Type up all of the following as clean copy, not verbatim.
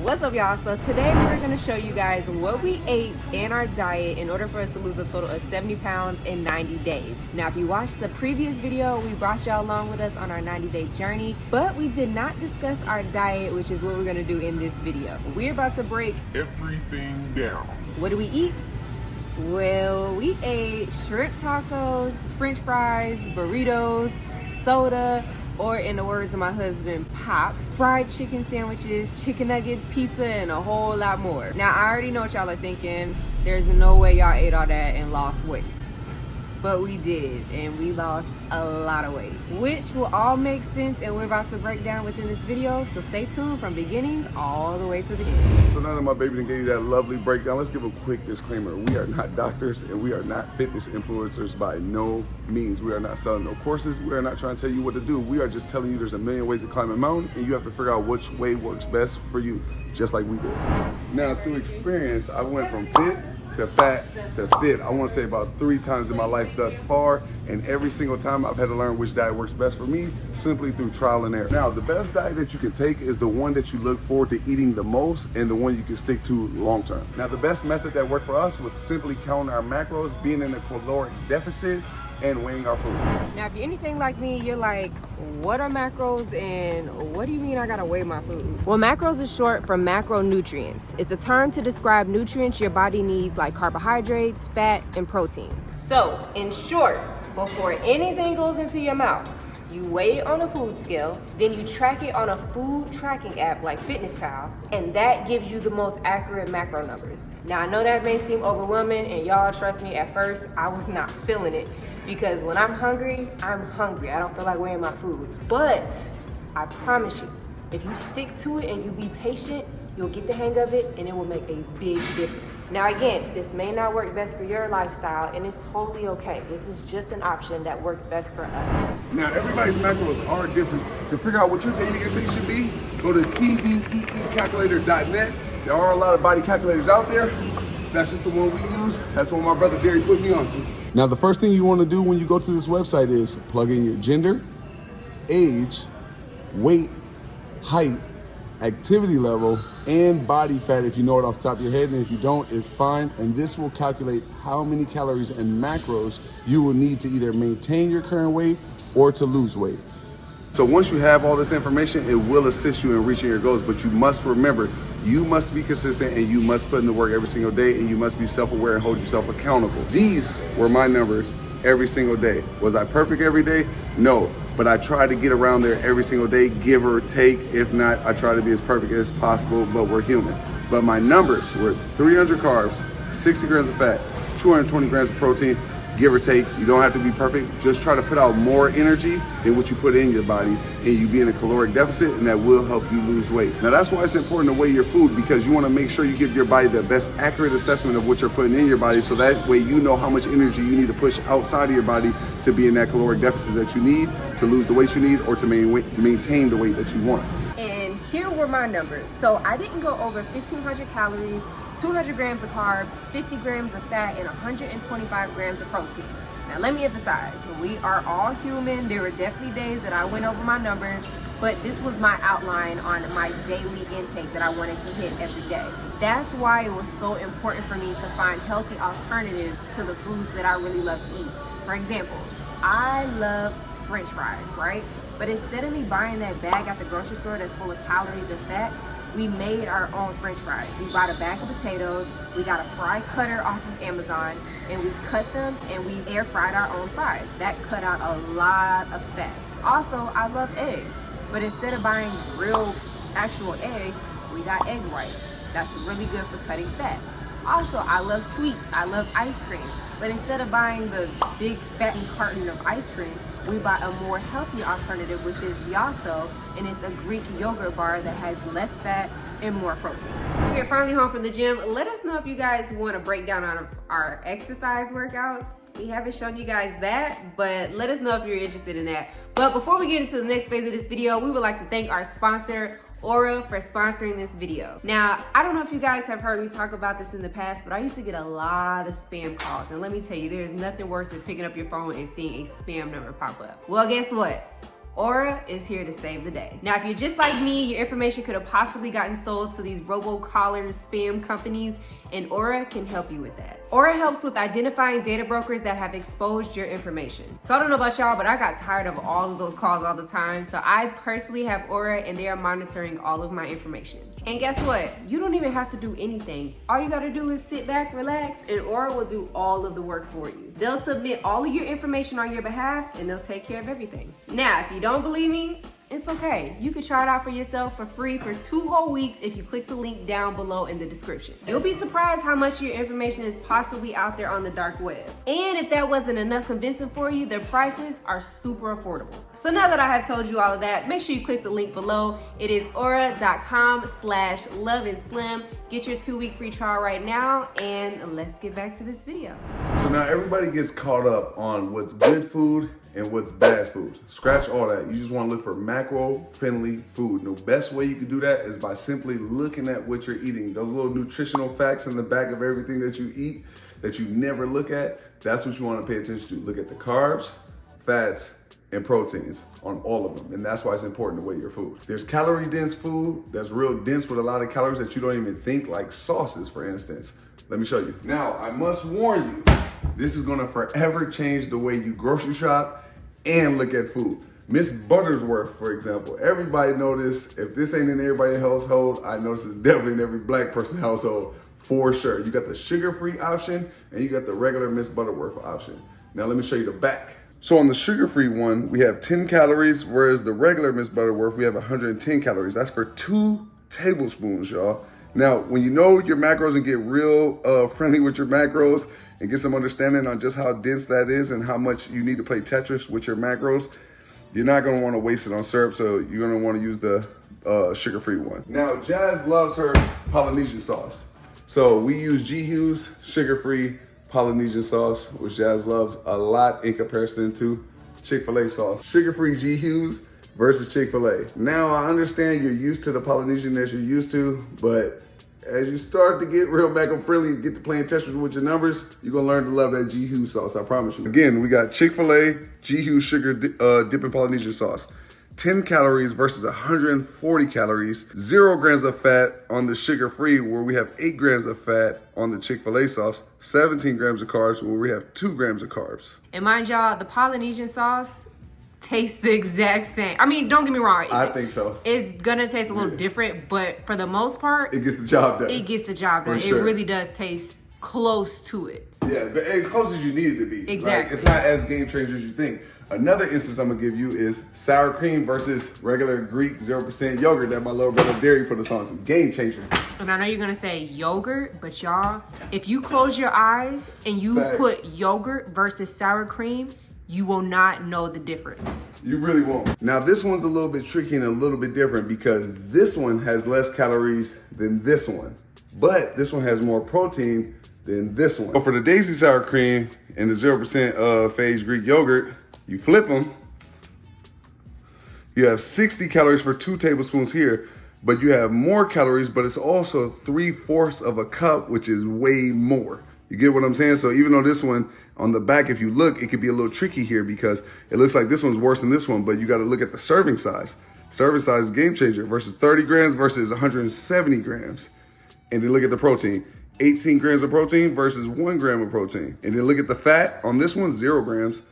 What's up, y'all? So today we're going to show you guys what we ate in our diet in order for us to lose a total of 70 pounds in 90 days. Now, if you watched the previous video, we brought y'all along with us on our 90-day journey, but we did not discuss our diet, which is what we're going to do in this video. We're about to break everything down. What do we eat? Well, we ate shrimp tacos, french fries, burritos, soda, or in the words of my husband, pop, fried chicken sandwiches, chicken nuggets, pizza, and a whole lot more. Now, I already know what y'all are thinking. There's no way y'all ate all that and lost weight. But we did, and we lost a lot of weight, which will all make sense, and we're about to break down within this video, so stay tuned from beginning all the way to the end. So now that my baby done gave you that lovely breakdown, let's give a quick disclaimer. We are not doctors, and we are not fitness influencers by no means. We are not selling no courses. We are not trying to tell you what to do. We are just telling you there's a million ways to climb a mountain, and you have to figure out which way works best for you, just like we did. Now, through experience, I went from fit to fat to fit. I want to say about 3 times in my life thus far, and every single time I've had to learn which diet works best for me simply through trial and error. Now, the best diet that you can take is the one that you look forward to eating the most and the one you can stick to long term. Now, the best method that worked for us was simply counting our macros, being in a caloric deficit, and weighing our food. Now, if you're anything like me, you're like, what are macros and what do you mean I gotta weigh my food? Well, macros is short for macronutrients. It's a term to describe nutrients your body needs like carbohydrates, fat, and protein. So, in short, before anything goes into your mouth, you weigh it on a food scale, then you track it on a food tracking app like FitnessPal, and that gives you the most accurate macro numbers. Now, I know that may seem overwhelming, and y'all, trust me, at first, I was not feeling it. Because when I'm hungry, I'm hungry. I don't feel like weighing my food. But I promise you, if you stick to it and you be patient, you'll get the hang of it and it will make a big difference. Now again, this may not work best for your lifestyle and it's totally okay. This is just an option that worked best for us. Now, everybody's macros are different. To figure out what your daily intake should be, go to tveecalculator.net. There are a lot of body calculators out there. That's just the one we use. That's what my brother Gary put me onto. Now, the first thing you want to do when you go to this website is plug in your gender, age, weight, height, activity level, and body fat if you know it off the top of your head, and if you don't, it's fine. And this will calculate how many calories and macros you will need to either maintain your current weight or to lose weight. So once you have all this information, it will assist you in reaching your goals, but you must remember, you must be consistent and you must put in the work every single day, and you must be self-aware and hold yourself accountable. These were my numbers every single day. Was I perfect every day? No, but I try to get around there every single day, give or take. If not, I try to be as perfect as possible, but we're human. But my numbers were 300 carbs, 60 grams of fat, 220 grams of protein, give or take. You don't have to be perfect. Just try to put out more energy than what you put in your body, and you be in a caloric deficit, and that will help you lose weight. Now, that's why it's important to weigh your food, because you want to make sure you give your body the best accurate assessment of what you're putting in your body, so that way you know how much energy you need to push outside of your body to be in that caloric deficit that you need to lose the weight you need or to maintain the weight that you want. And here were my numbers. So I didn't go over 1,500 calories, 200 grams of carbs, 50 grams of fat, and 125 grams of protein. Now let me emphasize, we are all human. There were definitely days that I went over my numbers, but this was my outline on my daily intake that I wanted to hit every day. That's why it was so important for me to find healthy alternatives to the foods that I really love to eat. For example, I love French fries, right? But instead of me buying that bag at the grocery store that's full of calories and fat, we made our own French fries. We bought a bag of potatoes, we got a fry cutter off of Amazon, and we cut them and we air fried our own fries. That cut out a lot of fat. Also, I love eggs, but instead of buying real actual eggs, we got egg whites. That's really good for cutting fat. Also, I love sweets, I love ice cream, but instead of buying the big fattened carton of ice cream, we bought a more healthy alternative, which is Yasso, and it's a Greek yogurt bar that has less fat and more protein. We are finally home from the gym. Let us know if you guys want a breakdown on our exercise workouts. We haven't shown you guys that, but let us know if you're interested in that. But before we get into the next phase of this video, we would like to thank our sponsor, Aura, for sponsoring this video. Now, I don't know if you guys have heard me talk about this in the past, but I used to get a lot of spam calls. And let me tell you, there's nothing worse than picking up your phone and seeing a spam number pop up. Well, guess what? Aura is here to save the day. Now, if you're just like me, your information could have possibly gotten sold to these robocallers, spam companies, and Aura can help you with that. Aura helps with identifying data brokers that have exposed your information. So I don't know about y'all, but I got tired of all of those calls all the time. So I personally have Aura, and they are monitoring all of my information. And guess what? You don't even have to do anything. All you gotta do is sit back, relax, and Aura will do all of the work for you. They'll submit all of your information on your behalf, and they'll take care of everything. Now, if you don't believe me, it's okay. You can try it out for yourself for free for 2 whole weeks if you click the link down below in the description. You'll be surprised how much your information is possibly out there on the dark web. And if that wasn't enough convincing for you, their prices are super affordable. So now that I have told you all of that, make sure you click the link below. It is aura.com/loveandslim. Get your 2-week free trial right now, and let's get back to this video. So now everybody gets caught up on what's good food and what's bad food. Scratch all that. You just want to look for macro-friendly food. The best way you can do that is by simply looking at what you're eating. Those little nutritional facts in the back of everything that you eat that you never look at, that's what you want to pay attention to. Look at the carbs, fats, and proteins on all of them. And that's why it's important to weigh your food. There's calorie-dense food that's real dense with a lot of calories that you don't even think, like sauces, for instance. Let me show you. Now, I must warn you, this is gonna forever change the way you grocery shop and look at food. Miss Buttersworth, for example, everybody know this. If this ain't in everybody's household, I know this is definitely in every black person's household for sure. You got the sugar-free option and you got the regular Miss Butterworth option. Now let me show you the back. So on the sugar-free one, we have 10 calories, whereas the regular Miss Butterworth, we have 110 calories. That's for 2 tablespoons, y'all. Now, when you know your macros and get real friendly with your macros and get some understanding on just how dense that is and how much you need to play Tetris with your macros, you're not gonna wanna waste it on syrup, so you're gonna wanna use the sugar-free one. Now, Jazz loves her Polynesian sauce. So we use G. Hughes sugar-free Polynesian sauce, which Jazz loves a lot in comparison to Chick-fil-A sauce. Sugar-free G. Hughes versus Chick-fil-A. Now, I understand you're used to the Polynesian that you're used to, but as you start to get real macro-friendly and get to playing Tetris with your numbers, you're gonna learn to love that G. Hughes sauce, I promise you. Again, we got Chick-fil-A G. Hughes sugar dipping Polynesian sauce. 10 calories versus 140 calories, 0 grams of fat on the sugar-free, where we have 8 grams of fat on the Chick-fil-A sauce, 17 grams of carbs, where we have 2 grams of carbs. And mind y'all, the Polynesian sauce tastes the exact same. I mean, don't get me wrong. I think so. It's gonna taste a little different, but for the most part, it gets the job done. It gets the job done. Sure. It really does taste close to it. Yeah, but as close as you need it to be. Exactly. Like, it's not as game changer as you think. Another instance I'm gonna give you is sour cream versus regular Greek 0% yogurt that my little brother Derry put us on to. Game changer. And I know you're gonna say yogurt, but y'all, if you close your eyes and you put yogurt versus sour cream, you will not know the difference. You really won't. Now this one's a little bit tricky and a little bit different because this one has less calories than this one, but this one has more protein than this one. So for the Daisy sour cream and the 0% phage Greek yogurt, you flip them, you have 60 calories for 2 tablespoons here, but you have more calories, but it's also 3/4 of a cup, which is way more. You get what I'm saying? So even though this one on the back, if you look, it could be a little tricky here because it looks like this one's worse than this one, but you got to look at the serving size. Serving size is game changer versus 30 grams versus 170 grams. And then look at the protein. 18 grams of protein versus 1 gram of protein. And then look at the fat on this one, 0 grams.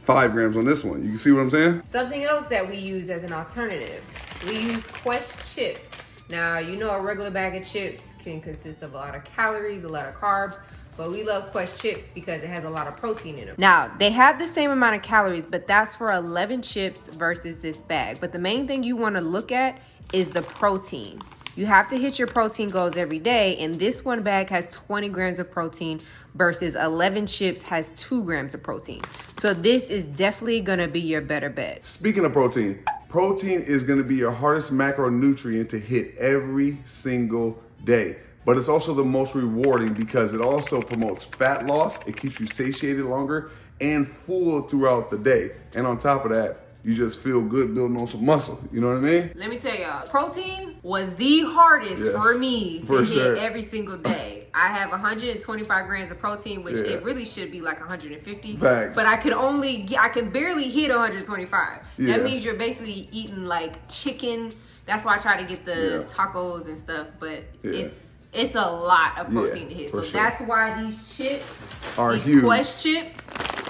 5 grams on this one. You can see what I'm saying? Something else that we use as an alternative, we use Quest chips. Now, you know a regular bag of chips can consist of a lot of calories, a lot of carbs, but we love Quest chips because it has a lot of protein in them. Now, they have the same amount of calories, but that's for 11 chips versus this bag. But the main thing you want to look at is the protein. You have to hit your protein goals every day, and this one bag has 20 grams of protein versus 11 chips has 2 grams of protein. So this is definitely gonna be your better bet. Speaking of protein, protein is gonna be your hardest macronutrient to hit every single day. But it's also the most rewarding because it also promotes fat loss, it keeps you satiated longer and full throughout the day. And on top of that, you just feel good building on some muscle. You know what I mean? Let me tell y'all, protein was the hardest Yes, for me to for hit sure. every single day. I have 125 grams of protein, which Yeah. it really should be like 150. Facts. But I can barely hit 125. Yeah. That means you're basically eating like chicken. That's why I try to get the Yeah. tacos and stuff, but Yeah. it's a lot of protein Yeah, to hit. for So sure. that's why these chips, Are these huge. Quest chips,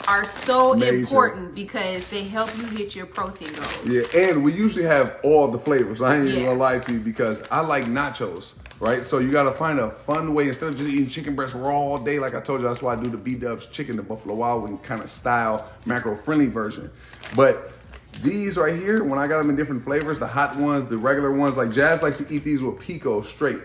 are so Major. important because they help you hit your protein goals. Yeah, and we usually have all the flavors. I ain't even Yeah. gonna lie to you because I like nachos, right? So you gotta find a fun way instead of just eating chicken breast raw all day. Like I told you, that's why I do the B-Dubs chicken, the Buffalo Wild Wing kind of style, macro-friendly version. But these right here, when I got them in different flavors, the hot ones, the regular ones, like Jazz likes to eat these with pico straight.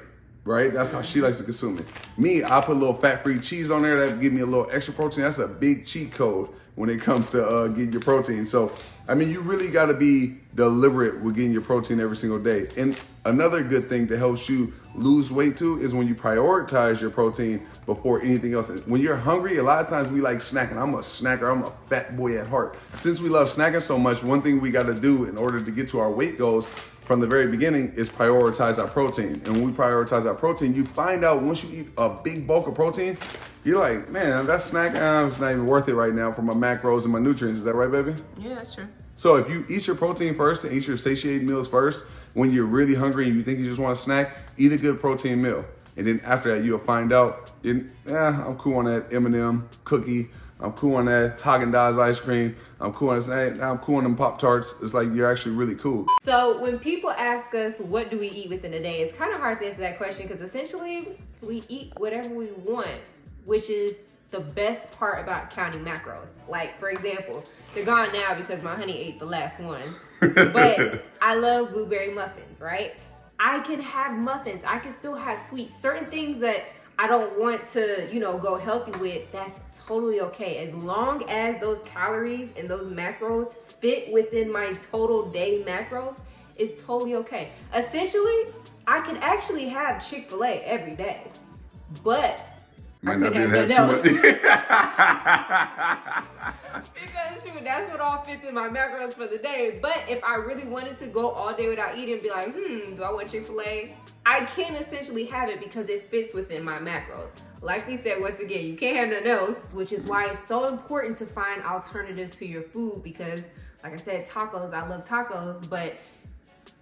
Right? That's how she likes to consume it. Me, I put a little fat-free cheese on there that give me a little extra protein. That's a big cheat code when it comes to getting your protein. So, I mean, you really got to be deliberate with getting your protein every single day. And another good thing that helps you lose weight too is when you prioritize your protein before anything else. When you're hungry, a lot of times we like snacking. I'm a snacker. I'm a fat boy at heart. Since we love snacking so much, one thing we got to do in order to get to our weight goals from the very beginning is prioritize our protein. And when we prioritize our protein, you find out once you eat a big bulk of protein, you're like, man, that snack, it's not even worth it right now for my macros and my nutrients. Is that right, baby? Yeah, that's true. So if you eat your protein first and eat your satiated meals first, when you're really hungry and you think you just want a snack, eat a good protein meal. And then after that, you'll find out, I'm cool on that M&M cookie. I'm cool on that Haagen-Dazs ice cream. I'm cool on this. I'm cool on them Pop-Tarts. It's like you're actually really cool. So when people ask us what do we eat within a day, it's kind of hard to answer that question because essentially we eat whatever we want, which is the best part about counting macros. Like, for example, they're gone now because my honey ate the last one. But I love blueberry muffins, right? I can have muffins. I can still have sweets. Certain things that I don't want to, go healthy with, that's totally okay. As long as those calories and those macros fit within my total day macros, it's totally okay. Essentially, I can actually have Chick-fil-A every day, but Might I not could be have that nothing too else. much. Because shoot, that's what all fits in my macros for the day. But if I really wanted to go all day without eating and be like, do I want Chick-fil-A? I can essentially have it because it fits within my macros. Like we said, once again, you can't have nothing else, which is why it's so important to find alternatives to your food because, like I said, tacos, I love tacos, but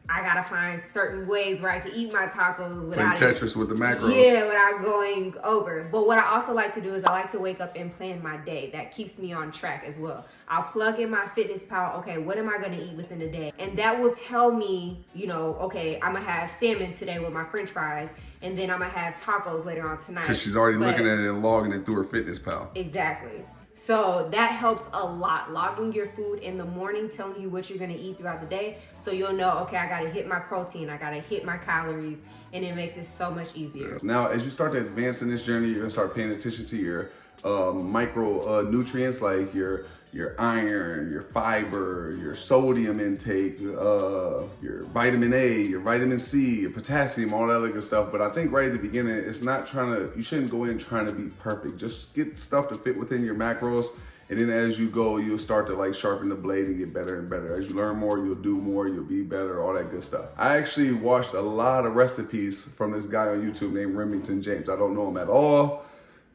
I gotta find certain ways where I can eat my tacos Play without Tetris with the macros. Yeah, without going over. But what I also like to do is I like to wake up and plan my day. That keeps me on track as well. I'll plug in my FitnessPal. Okay, what am I gonna eat within a day? And that will tell me, okay, I'm gonna have salmon today with my French fries, and then I'm gonna have tacos later on tonight. Because she's already But- looking at it and logging it through her FitnessPal. Exactly. So that helps a lot. Logging your food in the morning, telling you what you're gonna eat throughout the day, so you'll know, okay, I gotta hit my protein, I gotta hit my calories, and it makes it so much easier. Now, as you start to advance in this journey, you're gonna start paying attention to your micro nutrients like your iron, your fiber, your sodium intake, your vitamin A, your vitamin C, your potassium, all that other good stuff. But I think right at the beginning, it's not you shouldn't go in trying to be perfect. Just get stuff to fit within your macros. And then as you go, you'll start to like sharpen the blade and get better and better. As you learn more, you'll do more, you'll be better, all that good stuff. I actually watched a lot of recipes from this guy on YouTube named Remington James. I don't know him at all.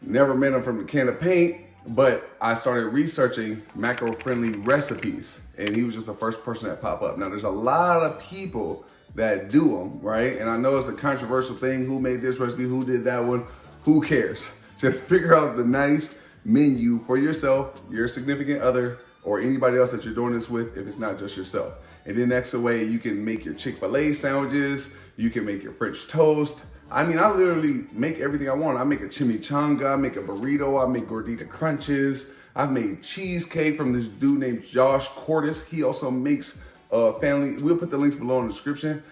Never met him from a can of paint, but I started researching macro-friendly recipes, and he was just the first person that popped up. Now, there's a lot of people that do them, right? And I know it's a controversial thing. Who made this recipe? Who did that one? Who cares? Just figure out the nice menu for yourself, your significant other, or anybody else that you're doing this with if it's not just yourself. And then next away, you can make your Chick-fil-A sandwiches. You can make your French toast. I mean, I literally make everything I want. I make a chimichanga, I make a burrito, I make gordita crunches. I've made cheesecake from this dude named Josh Cordes. He also makes we'll put the links below in the description.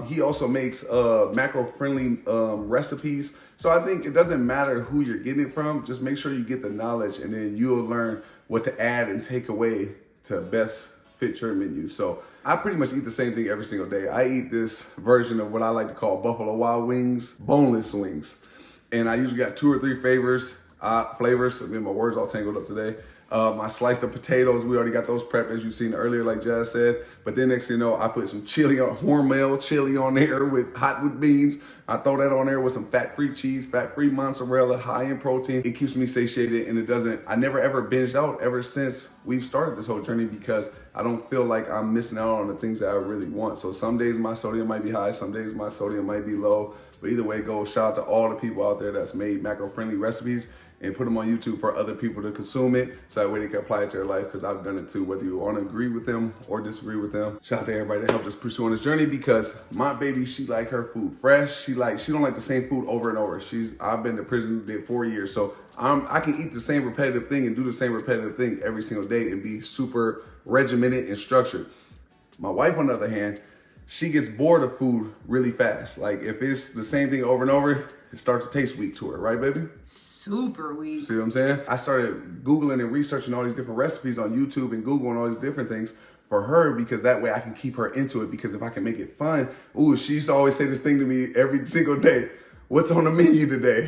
He also makes macro-friendly recipes. So I think it doesn't matter who you're getting it from. Just make sure you get the knowledge, and then you'll learn what to add and take away to best fit your menu. So I pretty much eat the same thing every single day. I eat this version of what I like to call Buffalo Wild Wings, boneless wings. And I usually got 2 or 3 flavors. I mean, my words all tangled up today. My sliced up potatoes, we already got those prepped as you've seen earlier, like Jazz said. But then next thing you know, I put some chili on, Hormel chili on there with beans. I throw that on there with some fat-free cheese, fat-free mozzarella, high in protein. It keeps me satiated and it doesn't, I never ever binged out ever since we've started this whole journey because I don't feel like I'm missing out on the things that I really want. So some days my sodium might be high, some days my sodium might be low. But either way it goes, shout out to all the people out there that's made macro-friendly recipes and put them on YouTube for other people to consume it so that way they can apply it to their life, because I've done it too, whether you want to agree with them or disagree with them. Shout out to everybody that helped us pursue on this journey, because my baby, she like her food fresh. She don't like the same food over and over. I've been to prison, did 4 years, so I can eat the same repetitive thing and do the same repetitive thing every single day and be super regimented and structured. My wife, on the other hand, she gets bored of food really fast. Like if it's the same thing over and over, it starts to taste weak to her, right, baby? Super weak. See what I'm saying? I started Googling and researching all these different recipes on YouTube and Google and all these different things for her, because that way I can keep her into it, because if I can make it fun. Ooh, she used to always say this thing to me every single day. What's on the menu today?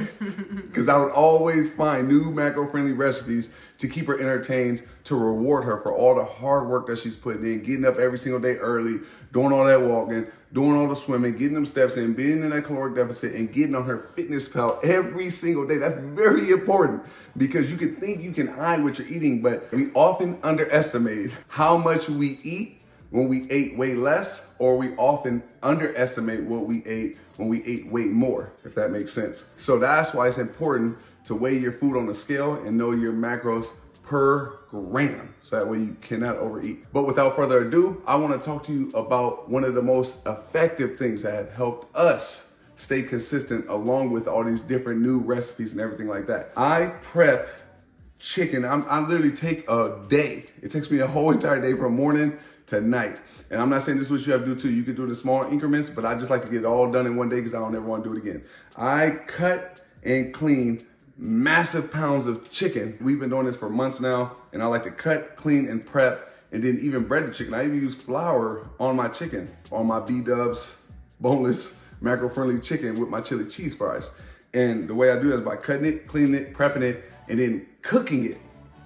Because I would always find new macro-friendly recipes to keep her entertained, to reward her for all the hard work that she's putting in, getting up every single day early, doing all that walking, doing all the swimming, getting them steps in, being in that caloric deficit, and getting on her FitnessPal every single day. That's very important, because you can think you can hide what you're eating, but we often underestimate how much we eat when we ate way less, or we often underestimate what we ate when we ate way more, if that makes sense. So that's why it's important to weigh your food on the scale and know your macros per gram, so that way you cannot overeat. But without further ado, I want to talk to you about one of the most effective things that have helped us stay consistent, along with all these different new recipes and everything like that. I prep chicken. I literally take a day. It takes me a whole entire day from morning to night. And I'm not saying this is what you have to do too. You can do it in small increments, but I just like to get it all done in one day because I don't ever want to do it again. I cut and clean massive pounds of chicken. We've been doing this for months now, and I like to cut, clean, and prep, and then even bread the chicken. I even use flour on my chicken, on my B-dubs, boneless, macro-friendly chicken with my chili cheese fries. And the way I do that is by cutting it, cleaning it, prepping it, and then cooking it.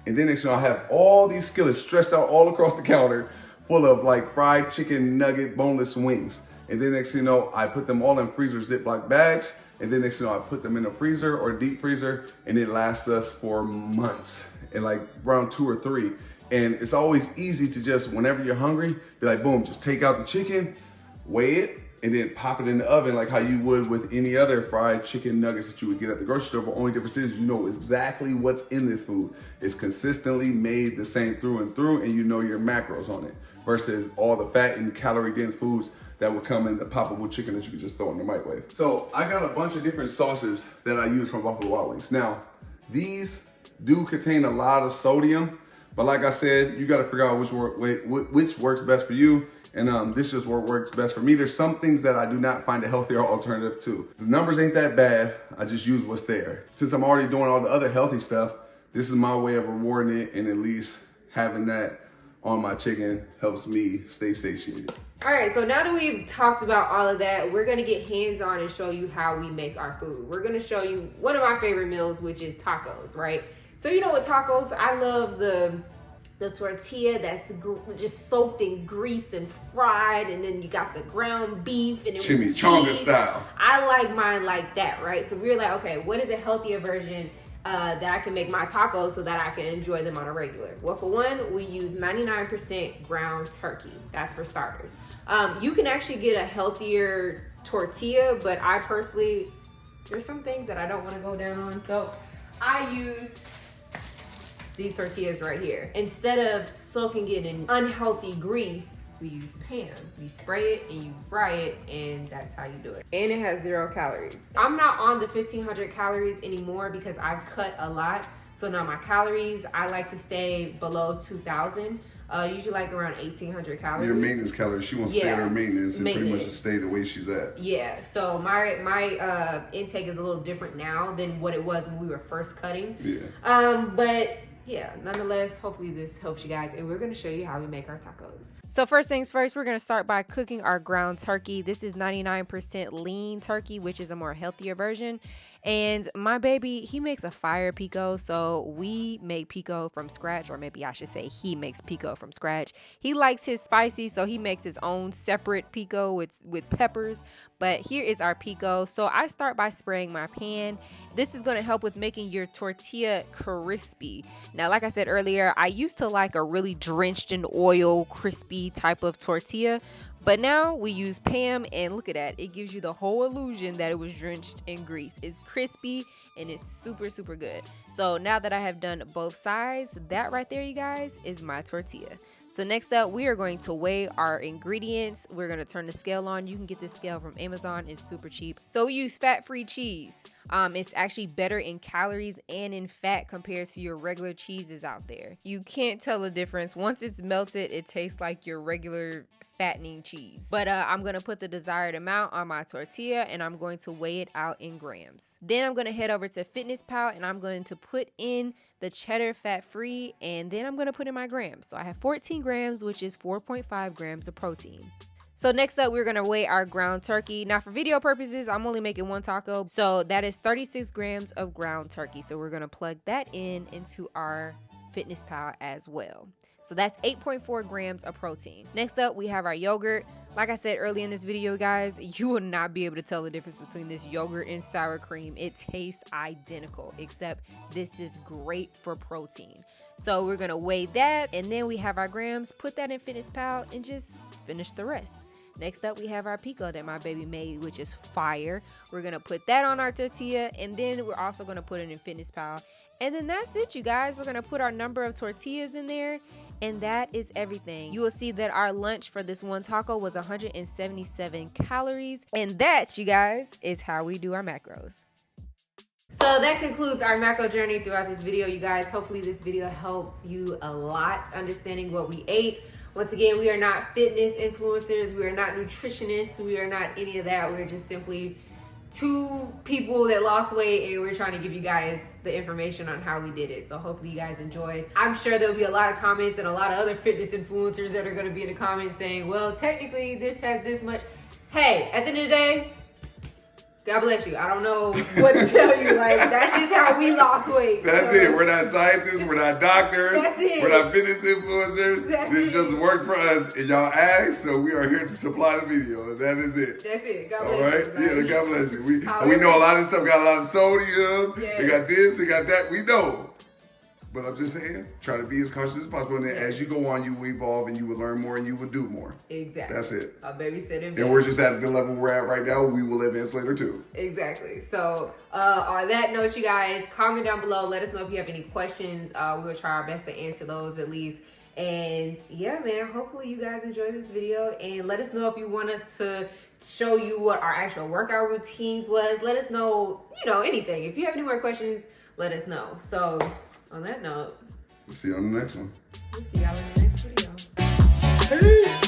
And then next thing I have all these skillets stretched out all across the counter, full of like fried chicken nugget boneless wings. And then next thing you know, I put them all in freezer Ziploc bags. And then next thing you know, I put them in a freezer or deep freezer, and it lasts us for months, and like around 2 or 3. And it's always easy to just, whenever you're hungry, be like, boom, just take out the chicken, weigh it, and then pop it in the oven like how you would with any other fried chicken nuggets that you would get at the grocery store. But only difference is you know exactly what's in this food. It's consistently made the same through and through, and you know your macros on it, versus all the fat and calorie dense foods that would come in the poppable chicken that you could just throw in the microwave. So I got a bunch of different sauces that I use from Buffalo Wild Wings. Now, these do contain a lot of sodium, but like I said, you gotta figure out which works best for you. And this just works best for me. There's some things that I do not find a healthier alternative to. The numbers ain't that bad. I just use what's there. Since I'm already doing all the other healthy stuff, this is my way of rewarding it, and at least having that on my chicken helps me stay satiated. All right, so now that we've talked about all of that, we're gonna get hands-on and show you how we make our food. We're gonna show you one of my favorite meals, which is tacos, right? So you know with tacos, I love the tortilla that's just soaked in grease and fried, and then you got the ground beef and chimichanga style. I like mine like that, right? So we're like, okay, what is a healthier version that I can make my tacos so that I can enjoy them on a regular? Well, for one, we use 99% ground turkey. That's for starters. You can actually get a healthier tortilla, but I personally, there's some things that I don't want to go down on. So I use these tortillas right here. Instead of soaking it in unhealthy grease, we use pan. You spray it and you fry it, and that's how you do it. And it has 0 calories. I'm not on the 1,500 calories anymore because I've cut a lot. So now my calories, I like to stay below 2,000. Usually like around 1,800 calories. Your maintenance calories, she wants to stay at her maintenance and pretty much just stay the way she's at. Yeah, so my intake is a little different now than what it was when we were first cutting. Yeah. But yeah, nonetheless, hopefully this helps you guys, and we're gonna show you how we make our tacos. So first things first, we're going to start by cooking our ground turkey. This is 99% lean turkey, which is a more healthier version. And my baby, he makes a fire pico, so we make pico from scratch, or maybe I should say he makes pico from scratch. He likes his spicy, so he makes his own separate pico with peppers. But here is our pico. So I start by spraying my pan. This is going to help with making your tortilla crispy. Now, like I said earlier, I used to like a really drenched in oil, crispy type of tortilla. But now we use Pam, and look at that. It gives you the whole illusion that it was drenched in grease. It's crispy and it's super, super good. So now that I have done both sides, that right there, you guys, is my tortilla. So next up, we are going to weigh our ingredients. We're going to turn the scale on. You can get this scale from Amazon. It's super cheap. So we use fat-free cheese. It's actually better in calories and in fat compared to your regular cheeses out there. You can't tell the difference. Once it's melted, it tastes like your regular fattening cheese. But I'm going to put the desired amount on my tortilla, and I'm going to weigh it out in grams. Then I'm going to head over to FitnessPal, and I'm going to put in the cheddar fat-free, and then I'm going to put in my grams. So I have 14 grams, which is 4.5 grams of protein. So next up, we're going to weigh our ground turkey. Now for video purposes, I'm only making one taco. So that is 36 grams of ground turkey. So we're going to plug that into our FitnessPal as well. So that's 8.4 grams of protein. Next up, we have our yogurt. Like I said earlier in this video, guys, you will not be able to tell the difference between this yogurt and sour cream. It tastes identical, except this is great for protein. So we're gonna weigh that, and then we have our grams, put that in FitnessPal, and just finish the rest. Next up, we have our pico that my baby made, which is fire. We're gonna put that on our tortilla, and then we're also gonna put it in FitnessPal. And then that's it, you guys. We're gonna put our number of tortillas in there, and that is everything. You will see that our lunch for this one taco was 177 calories, and that, you guys, is how we do our macros. So that concludes our macro journey throughout this video, you guys. Hopefully this video helps you a lot understanding what we ate. Once again, we are not fitness influencers. We are not nutritionists. We are not any of that. We're just simply two people that lost weight, and we're trying to give you guys the information on how we did it. So hopefully you guys enjoyed. I'm sure there'll be a lot of comments and a lot of other fitness influencers that are going to be in the comments saying, well, technically this has this much. Hey, at the end of the day, God bless you. I don't know what to tell you. Like, that's just how we lost weight. That's it. We're not scientists. We're not doctors. That's it. We're not fitness influencers. This just worked for us, and y'all asked, so we are here to supply the video, and that is it. That's it. God All bless right? you. Yeah, God bless you. We know a lot of stuff got a lot of sodium. Yes. They got this, they got that. We know. But I'm just saying, try to be as conscious as possible. And then as you go on, you will evolve and you will learn more and you will do more. Exactly. That's it. Our baby said it. And we're just at the level we're at right now. We will advance later too. Exactly. So on that note, you guys, comment down below. Let us know if you have any questions. We will try our best to answer those at least. And yeah, man, hopefully you guys enjoyed this video. And let us know if you want us to show you what our actual workout routines was. Let us know, anything. If you have any more questions, let us know. So on that note, We'll see you on the next one. We'll see y'all in the next video. Peace.